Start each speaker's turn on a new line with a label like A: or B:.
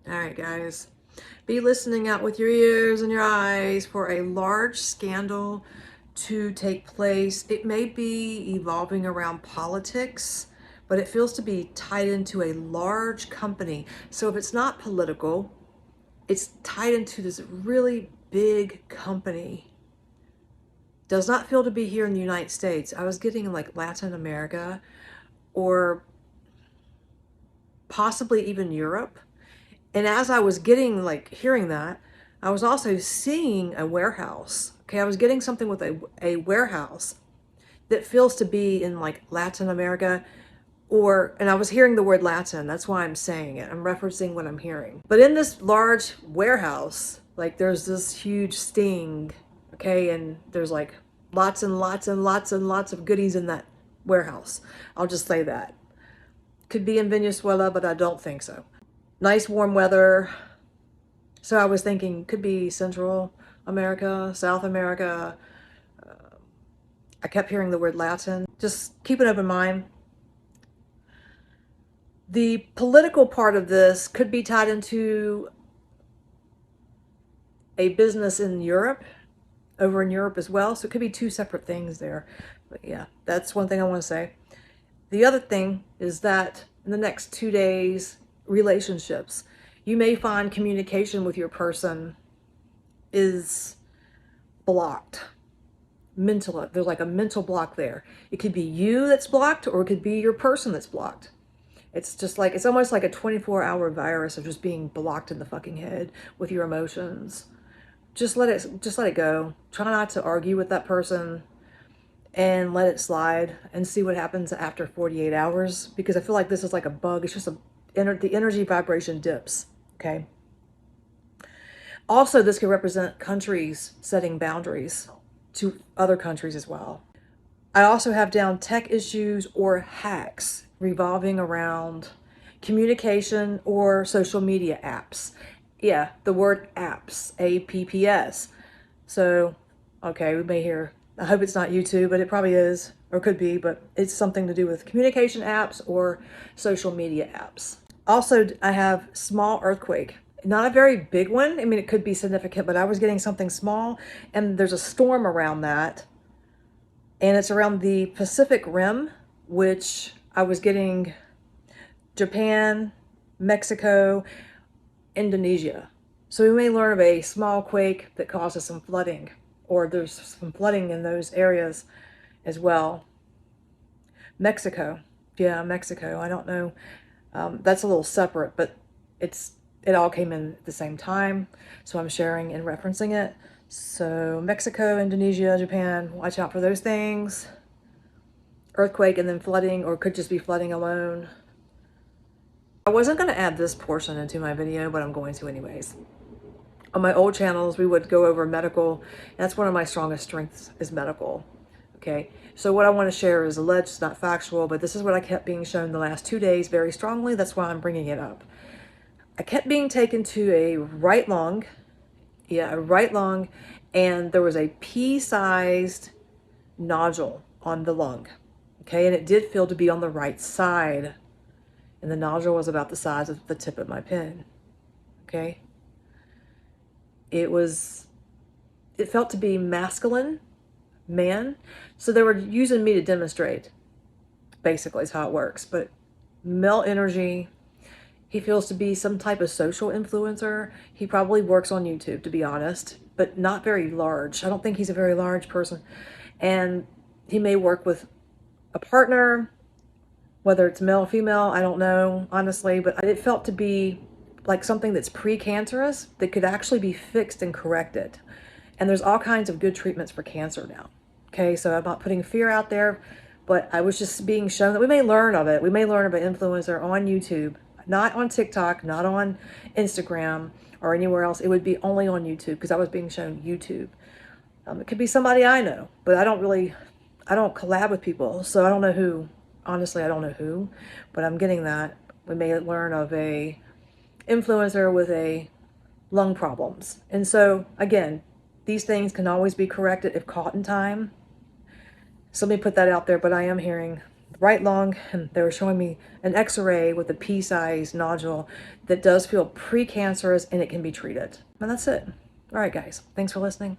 A: All right, guys. Be listening out with your ears and your eyes for a large scandal to take place. It may be evolving around politics, but it feels to be tied into a large company. So if it's not political, it's tied into this really big company. Does not feel to be here in the United States. I was getting like Latin America or possibly even Europe. And as I was getting hearing that, I was also seeing a warehouse. Okay, I was getting something with a warehouse that feels to be in like Latin America and I was hearing the word Latin. That's why I'm saying it. I'm referencing what I'm hearing. But in this large warehouse, like there's this huge sting, okay, and there's like lots and lots and lots and lots of goodies in that warehouse. I'll just say that. Could be in Venezuela, but I don't think so. Nice warm weather. So I was thinking could be Central America, South America. I kept hearing the word Latin. Just keep an open mind. The political part of this could be tied into a business in Europe, over in Europe as well. So it could be two separate things there. But yeah, that's one thing I want to say. The other thing is that in the next 2 days, relationships, you may find communication with your person is blocked. Mental, there's like a mental block there. It could be you that's blocked, or it could be your person that's blocked. It's just like, it's almost like a 24-hour virus of just being blocked in the fucking head with your emotions. Just let it go. Try not to argue with that person and let it slide and see what happens after 48 hours, because I feel like this is like a bug. It's just the energy vibration dips, okay? Also, this could represent countries setting boundaries to other countries as well. I also have down tech issues or hacks revolving around communication or social media apps. Yeah, the word apps, A-P-P-S. So, okay, we may hear, I hope it's not YouTube, but it probably is, or could be, but it's something to do with communication apps or social media apps. Also, I have small earthquake. Not a very big one. I mean, it could be significant, but I was getting something small, and there's a storm around that. And it's around the Pacific Rim, which I was getting Japan, Mexico, Indonesia. So we may learn of a small quake that causes some flooding, or there's some flooding in those areas as well. Mexico. Yeah, Mexico. I don't know. That's a little separate, but it all came in at the same time. So I'm sharing and referencing it. So Mexico, Indonesia, Japan, watch out for those things. Earthquake and then flooding, or could just be flooding alone. I wasn't going to add this portion into my video, but I'm going to anyways. On my old channels, we would go over medical. That's one of my strongest strengths is medical. Okay, so what I want to share is alleged, it's not factual, but this is what I kept being shown the last 2 days very strongly. That's why I'm bringing it up. I kept being taken to a right lung. Yeah, a right lung, and there was a pea-sized nodule on the lung. Okay, and it did feel to be on the right side. And the nodule was about the size of the tip of my pen. Okay. It felt to be masculine, man. So they were using me to demonstrate, basically is how it works. But male energy, he feels to be some type of social influencer. He probably works on YouTube, to be honest, but not very large. I don't think he's a very large person. And he may work with a partner, whether it's male or female, I don't know, honestly, but it felt to be like something that's precancerous that could actually be fixed and corrected. And there's all kinds of good treatments for cancer now. Okay, so I'm not putting fear out there, but I was just being shown that we may learn of it. We may learn of an influencer on YouTube, not on TikTok, not on Instagram or anywhere else. It would be only on YouTube because I was being shown YouTube. It could be somebody I know, but I don't collab with people, so I don't know who. Honestly, I don't know who, but I'm getting that. We may learn of a influencer with a lung problems. And so, again, these things can always be corrected if caught in time. So let me put that out there, but I am hearing right lung, and they were showing me an x-ray with a pea-sized nodule that does feel precancerous and it can be treated. And that's it. All right, guys. Thanks for listening.